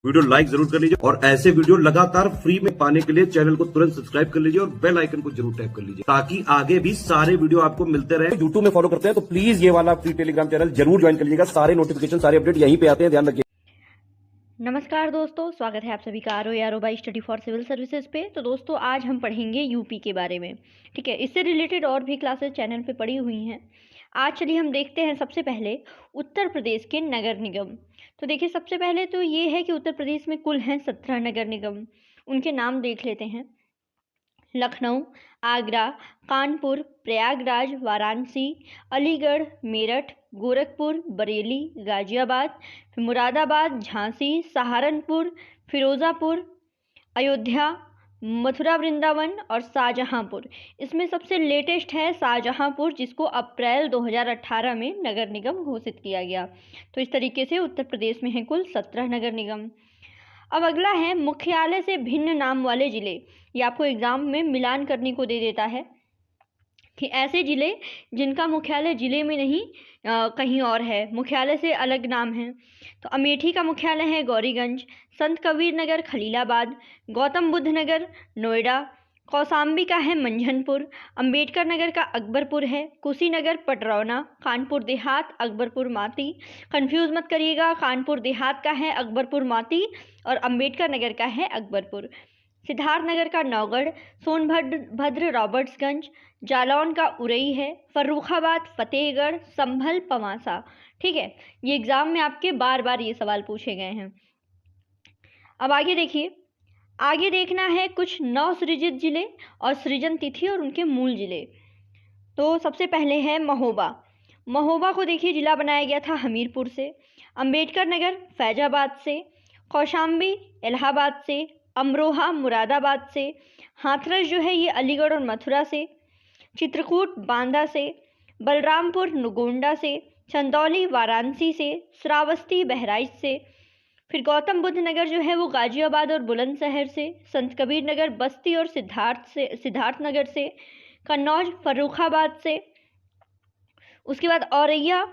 Video like जरूर कर लीजिए और ऐसे वीडियो लगातार फ्री में पाने के लिए चैनल को तुरंत सब्सक्राइब कर लीजिए और बेल आइकन को जरूर टैप कर लीजिए ताकि आगे भी सारे वीडियो आपको मिलते रहे। यूट्यूब में फॉलो करते हैं तो प्लीज ये वाला फ्री टेलीग्राम चैनल जरूर ज्वाइन कर लीजिएगा। सारे नोटिफिकेशन सारे अपडेट यहीं पे आते हैं, ध्यान रखिए। नमस्कार दोस्तों, स्वागत है आप सभी का आरो by study for civil services पे। तो दोस्तों आज हम पढ़ेंगे यूपी के बारे में। ठीक है, इससे रिलेटेड और भी क्लासेस चैनल पे पड़ी हुई हैं। आज चलिए हम देखते हैं सबसे पहले उत्तर प्रदेश के नगर निगम। तो देखिए सबसे पहले तो ये है कि उत्तर प्रदेश में कुल हैं 17 नगर निगम। उनके नाम देख लेते हैं। लखनऊ, आगरा, कानपुर, प्रयागराज, वाराणसी, अलीगढ़, मेरठ, गोरखपुर, बरेली, गाजियाबाद, मुरादाबाद, झांसी, सहारनपुर, फिरोज़ापुर, अयोध्या, मथुरा वृंदावन और शाहजहांपुर। इसमें सबसे लेटेस्ट है शाहजहांपुर, जिसको अप्रैल 2018 में नगर निगम घोषित किया गया। तो इस तरीके से उत्तर प्रदेश में है कुल 17 नगर निगम। अब अगला है मुख्यालय से भिन्न नाम वाले जिले। ये आपको एग्जाम में मिलान करने को दे देता है कि ऐसे जिले जिनका मुख्यालय जिले में नहीं कहीं और है, मुख्यालय से अलग नाम है। तो अमेठी का मुख्यालय है गौरीगंज, संत कबीर नगर खलीलाबाद, गौतम बुद्ध नगर नोएडा, कौसाम्बी का है मंझनपुर, अंबेडकर नगर का अकबरपुर है, कुशीनगर पटरौना, कानपुर देहात अकबरपुर माती। कंफ्यूज मत करिएगा, कानपुर देहात का है अकबरपुर माती और अंबेडकर नगर का है अकबरपुर। सिद्धार्थनगर का नौगढ़, सोनभद्र रॉबर्ट्सगंज, जालौन का उरई है, फर्रुखाबाद फतेहगढ़, संभल पवासा। ठीक है, ये एग्जाम में आपके बार बार ये सवाल पूछे गए हैं। अब आगे देखिए, आगे देखना है कुछ नवसृजित जिले और सृजन तिथि और उनके मूल जिले। तो सबसे पहले है महोबा। महोबा को देखिए जिला बनाया गया था हमीरपुर से, अंबेडकर नगर फैजाबाद से, कौशाम्बी इलाहाबाद से, अमरोहा मुरादाबाद से, हाथरस जो है ये अलीगढ़ और मथुरा से, चित्रकूट बांदा से, बलरामपुर नगोंडा से, चंदौली वाराणसी से, श्रावस्ती बहराइच से, फिर गौतम बुद्ध नगर जो है वो गाजियाबाद और बुलंदशहर से, संत कबीर नगर बस्ती और सिद्धार्थनगर से, कन्नौज फर्रुखाबाद से, उसके बाद औरैया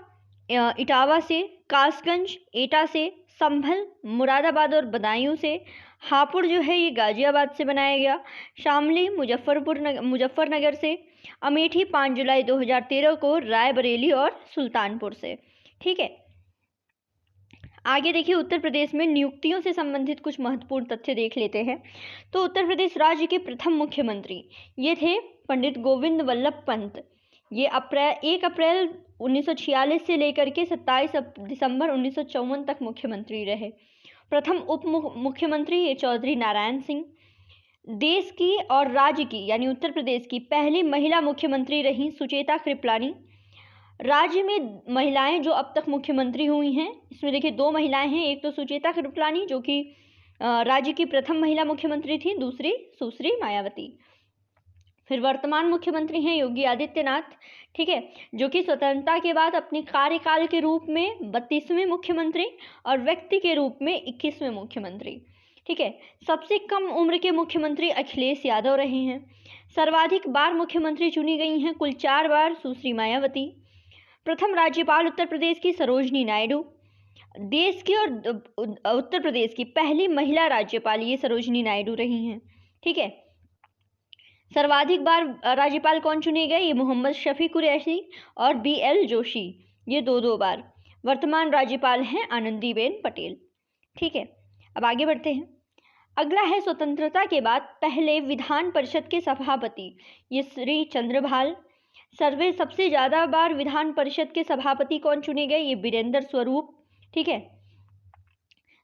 इटावा से, कासगंज एटा से, संभल मुरादाबाद और बदायूं से, हापुड़ जो है ये गाजियाबाद से बनाया गया, शामली मुजफ्फरनगर से, अमेठी 5 जुलाई 2013 को रायबरेली और सुल्तानपुर से। ठीक है, आगे देखिए उत्तर प्रदेश में नियुक्तियों से संबंधित कुछ महत्वपूर्ण तथ्य देख लेते हैं। तो उत्तर प्रदेश राज्य के प्रथम मुख्यमंत्री ये थे पंडित गोविंद वल्लभ पंत। ये 1 अप्रैल 1946 से लेकर के 27 दिसंबर 1954 तक मुख्यमंत्री रहे। प्रथम उप मुख्यमंत्री ये चौधरी नारायण सिंह। देश की और राज्य की यानी उत्तर प्रदेश की पहली महिला मुख्यमंत्री रही सुचेता कृपलानी। राज्य में महिलाएं जो अब तक मुख्यमंत्री हुई हैं, इसमें देखिए 2 महिलाएं हैं, एक तो सुचेता कृपलानी जो कि राज्य की प्रथम महिला मुख्यमंत्री थी, दूसरी सुश्री मायावती। फिर वर्तमान मुख्यमंत्री हैं योगी आदित्यनाथ। ठीक है, जो कि स्वतंत्रता के बाद अपने कार्यकाल के रूप में 32वें मुख्यमंत्री और व्यक्ति के रूप में 21वें मुख्यमंत्री। ठीक है, सबसे कम उम्र के मुख्यमंत्री अखिलेश यादव रहे हैं। सर्वाधिक बार मुख्यमंत्री चुनी गई हैं कुल 4 बार सुश्री मायावती। प्रथम राज्यपाल उत्तर प्रदेश की सरोजनी नायडू। देश की और उत्तर प्रदेश की पहली महिला राज्यपाल ये सरोजनी नायडू रही हैं। ठीक है, सर्वाधिक बार राज्यपाल कौन चुने गए, ये मोहम्मद शफी कुरैशी और BL जोशी, ये 2 बार। वर्तमान राज्यपाल हैं आनंदीबेन पटेल। ठीक है, अब आगे बढ़ते हैं। अगला है स्वतंत्रता के बाद पहले विधान परिषद के सभापति, ये श्री चंद्रभाल। सबसे ज़्यादा बार विधान परिषद के सभापति कौन चुने गए, ये वीरेंद्र स्वरूप। ठीक है,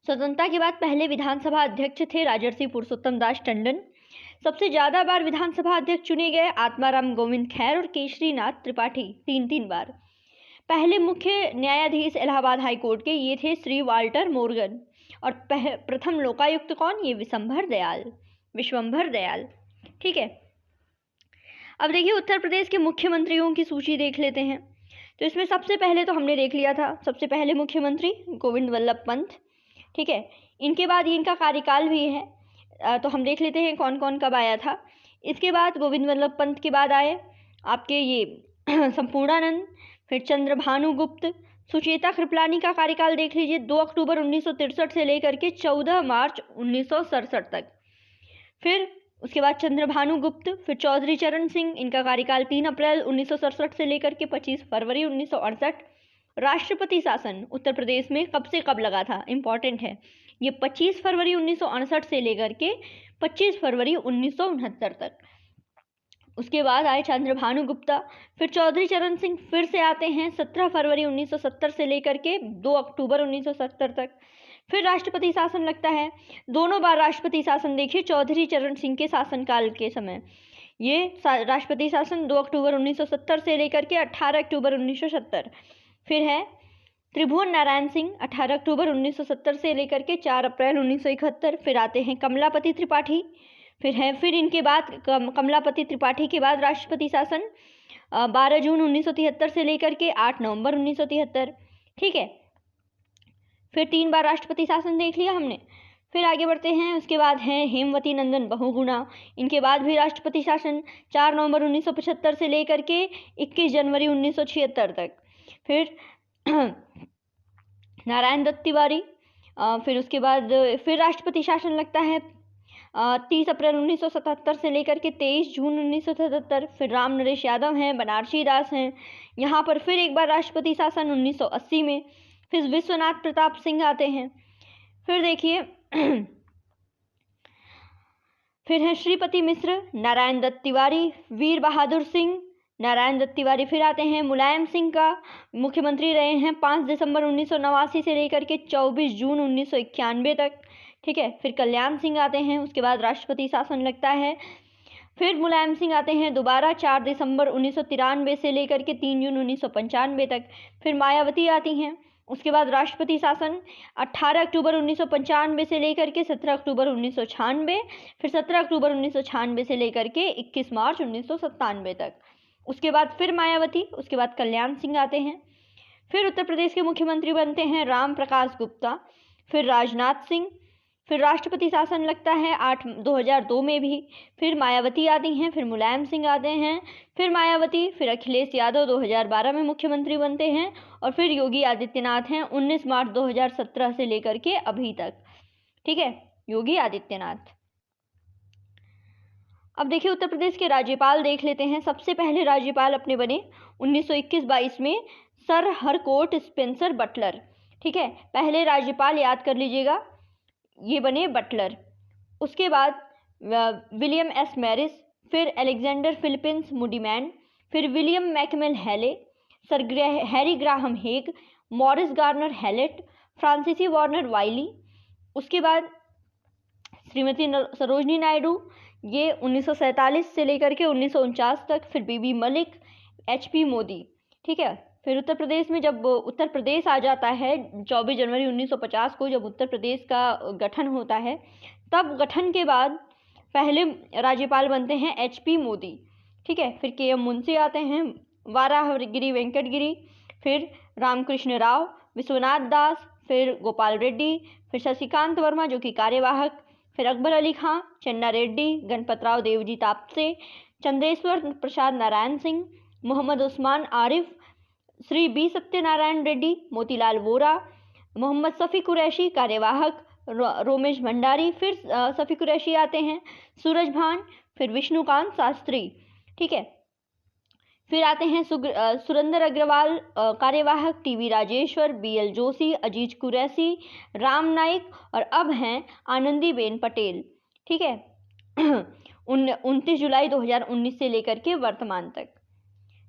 स्वतंत्रता के बाद पहले विधानसभा अध्यक्ष थे राजर्षि पुरुषोत्तम दास टंडन। सबसे ज़्यादा बार विधानसभा अध्यक्ष चुने गए आत्माराम गोविंद खैर और केशरी नाथ त्रिपाठी, 3 बार। पहले मुख्य न्यायाधीश इलाहाबाद हाई कोर्ट के ये थे श्री वाल्टर मोर्गन। और प्रथम लोकायुक्त कौन, ये विश्वंभर दयाल। ठीक है, अब देखिए उत्तर प्रदेश के मुख्यमंत्रियों की सूची देख लेते हैं। तो इसमें सबसे पहले तो हमने देख लिया था, सबसे पहले मुख्यमंत्री गोविंद वल्लभ पंत। ठीक है, इनके बाद इनका कार्यकाल भी है, तो हम देख लेते हैं कौन कौन कब आया था। इसके बाद गोविंद वल्लभ पंत के बाद आए आपके ये संपूर्णानंद, फिर चंद्रभानु गुप्त, सुचेता कृपलानी का कार्यकाल देख लीजिए, 2 अक्टूबर 1963 से लेकर के 14 मार्च 1967 तक। फिर उसके बाद चंद्रभानु गुप्त, फिर चौधरी चरण सिंह, इनका कार्यकाल 3 अप्रैल 1967 से लेकर के 25 फरवरी 1968। राष्ट्रपति शासन उत्तर प्रदेश में कब से कब लगा था, इंपॉर्टेंट है ये, 25 फरवरी 1968 से लेकर के 25 फरवरी 1969 तक। उसके बाद आए चंद्रभानु गुप्ता, फिर चौधरी चरण सिंह फिर से आते हैं 17 फरवरी 1970 से लेकर के 2 अक्टूबर 1970 तक। फिर राष्ट्रपति शासन लगता है, दोनों बार राष्ट्रपति शासन देखिए चौधरी चरण सिंह के शासनकाल के समय। ये राष्ट्रपति शासन 2 अक्टूबर 1970 से लेकर के 18 अक्टूबर 1970। फिर है त्रिभुवन नारायण सिंह, 18 अक्टूबर 1970 से लेकर के 4 अप्रैल 1971। फिर आते हैं कमलापति त्रिपाठी, फिर इनके बाद कमलापति त्रिपाठी के बाद राष्ट्रपति शासन 12 जून 1973 से लेकर के 8 नवंबर 1973। ठीक है, फिर 3 बार राष्ट्रपति शासन देख लिया हमने। फिर आगे बढ़ते हैं, उसके बाद हैं हेमवती नंदन बहुगुणा, इनके बाद भी राष्ट्रपति शासन 4 नवंबर 1975 से लेकर के 21 जनवरी 1976 तक। फिर नारायण दत्त तिवारी, फिर उसके बाद फिर राष्ट्रपति शासन लगता है 30 अप्रैल 1977 से लेकर के 23 जून 1977। फिर राम नरेश यादव हैं, बनारसी दास हैं, यहाँ पर फिर एक बार राष्ट्रपति शासन 1980 में। फिर विश्वनाथ प्रताप सिंह आते हैं। फिर देखिए फिर है श्रीपति मिश्र, नारायण दत्त तिवारी, वीर बहादुर सिंह, नारायण दत्त तिवारी। फिर आते हैं मुलायम सिंह का मुख्यमंत्री रहे हैं 5 दिसंबर 1989 से लेकर के 24 जून 1991 तक। ठीक है, फिर कल्याण सिंह आते हैं, उसके बाद राष्ट्रपति शासन लगता है। फिर मुलायम सिंह आते हैं दोबारा 4 दिसंबर 1993 से लेकर के 3 जून 1995 तक। फिर मायावती आती हैं, उसके बाद राष्ट्रपति शासन 18 अक्टूबर 1995 से लेकर के 17 अक्टूबर 1996। फिर 17 अक्टूबर 1996 से लेकर के 21 मार्च 1997 तक। उसके बाद फिर मायावती, उसके बाद कल्याण सिंह आते हैं। फिर उत्तर प्रदेश के मुख्यमंत्री बनते हैं राम प्रकाश गुप्ता, फिर राजनाथ सिंह। फिर राष्ट्रपति शासन लगता है 2002 में भी। फिर मायावती आती हैं, फिर मुलायम सिंह आते हैं, फिर मायावती, फिर अखिलेश यादव 2012 में मुख्यमंत्री बनते हैं, और फिर योगी आदित्यनाथ हैं 19 मार्च 2017 से लेकर के अभी तक। ठीक है, योगी आदित्यनाथ। अब देखिए उत्तर प्रदेश के राज्यपाल देख लेते हैं। सबसे पहले राज्यपाल अपने बने 1921-22 में सर हरकोर्ट स्पेंसर बटलर। ठीक है, पहले राज्यपाल याद कर लीजिएगा, ये बने बटलर। उसके बाद विलियम एस मैरिस, फिर अलेक्जेंडर फिलिपिन्स मुडीमैन, फिर विलियम मैकमिल Hailey, sir Harry Graham Haig, Maurice Garnier Hallett, फ्रांसीसी वार्नर वाइली। उसके बाद श्रीमती सरोजनी नायडू, ये 1947 से लेकर के 1949 तक। फिर बीबी मलिक, HP मोदी। ठीक है, फिर उत्तर प्रदेश में जब उत्तर प्रदेश आ जाता है 24 जनवरी 1950 को, जब उत्तर प्रदेश का गठन होता है, तब गठन के बाद पहले राज्यपाल बनते हैं HP मोदी। ठीक है, फिर KM मुंशी आते हैं, वाराहगिरी वेंकटगिरी, फिर रामकृष्ण राव, विश्वनाथ दास, फिर गोपाल रेड्डी, फिर शशिकांत वर्मा जो कि कार्यवाहक, फिर अकबर अली खां, चन्ना रेड्डी, गणपतराव देवजी तापसे, चंद्रेश्वर प्रसाद नारायण सिंह, मोहम्मद उस्मान आरिफ, श्री B सत्यनारायण रेड्डी, मोतीलाल वोरा, मोहम्मद शफी कुरैशी कार्यवाहक, रोमेश भंडारी, फिर शफी कुरैशी आते हैं, सूरज भान, फिर विष्णुकांत शास्त्री। ठीक है, फिर आते हैं सुरेंद्र अग्रवाल कार्यवाहक, TV राजेश्वर, BL जोशी, अजीज कुरैशी, राम नाइक, और अब हैं आनंदीबेन पटेल। ठीक है 29 जुलाई 2019 से लेकर के वर्तमान तक।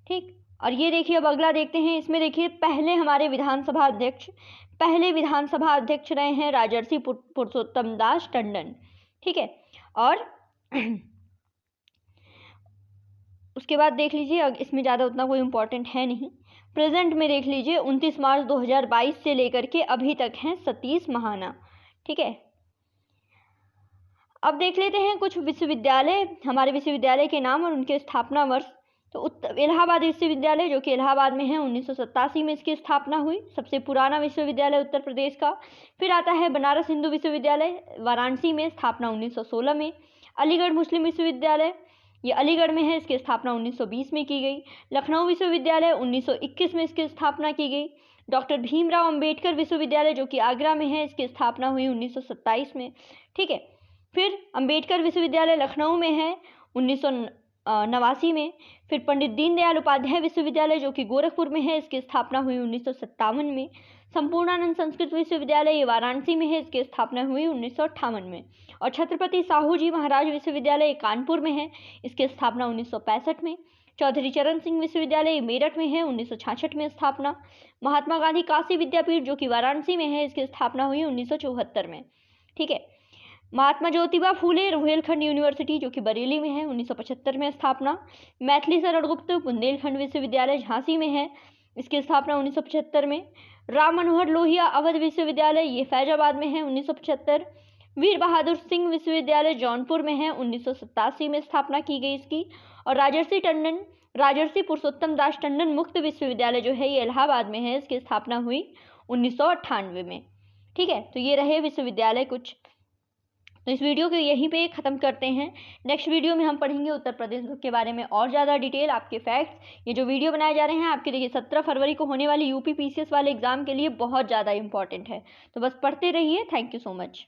ठीक, और ये देखिए अब अगला देखते हैं। इसमें देखिए पहले हमारे विधानसभा अध्यक्ष रहे हैं राजर्षि पुरुषोत्तम दास टंडन। ठीक है, और उसके बाद देख लीजिए, इसमें ज़्यादा उतना कोई इम्पोर्टेंट है नहीं। प्रेजेंट में देख लीजिए 29 मार्च 2022 से लेकर के अभी तक हैं सतीश महाना। ठीक है, अब देख लेते हैं कुछ विश्वविद्यालय, हमारे विश्वविद्यालय के नाम और उनके स्थापना वर्ष। तो इलाहाबाद विश्वविद्यालय जो कि इलाहाबाद में है, 1987 में इसकी स्थापना हुई, सबसे पुराना विश्वविद्यालय उत्तर प्रदेश का। फिर आता है बनारस हिंदू विश्वविद्यालय, वाराणसी में, स्थापना 1916 में। अलीगढ़ मुस्लिम विश्वविद्यालय, ये अलीगढ़ में है, इसकी स्थापना 1920 में की गई। लखनऊ विश्वविद्यालय 1921 में इसकी स्थापना की गई। डॉक्टर भीमराव अंबेडकर विश्वविद्यालय जो कि आगरा में है, इसकी स्थापना हुई 1927 में। ठीक है, फिर अंबेडकर विश्वविद्यालय लखनऊ में है 1989 में। फिर पंडित दीनदयाल उपाध्याय विश्वविद्यालय जो कि गोरखपुर में है, इसकी स्थापना हुई 1957 में। संपूर्णानंद संस्कृत विश्वविद्यालय ये वाराणसी में है, इसकी स्थापना हुई 1958 में। और छत्रपति साहू जी महाराज विश्वविद्यालय ये कानपुर में है, इसकी स्थापना 1965 में। चौधरी चरण सिंह विश्वविद्यालय मेरठ में है, 1966 में स्थापना। महात्मा गांधी काशी विद्यापीठ जो कि वाराणसी में है, इसकी स्थापना हुई 1974 में। ठीक है, महात्मा ज्योतिबा फूले रुहेलखंड यूनिवर्सिटी जो कि बरेली में है, 1975 में स्थापना। मैथिली शरण गुप्त बुंदेलखंड विश्वविद्यालय झांसी में है, इसकी स्थापना 1975 में। राम मनोहर लोहिया अवध विश्वविद्यालय ये फैजाबाद में है, 1975। वीर बहादुर सिंह विश्वविद्यालय जौनपुर में है, 1987 में स्थापना की गई इसकी। और राजर्षि पुरुषोत्तम दास टंडन मुक्त विश्वविद्यालय जो है ये इलाहाबाद में है, इसकी स्थापना हुई 1998 में। ठीक है, तो ये रहे विश्वविद्यालय कुछ। तो इस वीडियो को यहीं पे ख़त्म करते हैं। नेक्स्ट वीडियो में हम पढ़ेंगे उत्तर प्रदेश के बारे में और ज़्यादा डिटेल, आपके फैक्ट्स। ये जो वीडियो बनाए जा रहे हैं आपके, देखिए 17 फरवरी को होने वाली यूपी पीसीएस वाले एग्जाम के लिए बहुत ज़्यादा इंपॉर्टेंट है, तो बस पढ़ते रहिए। Thank you so much.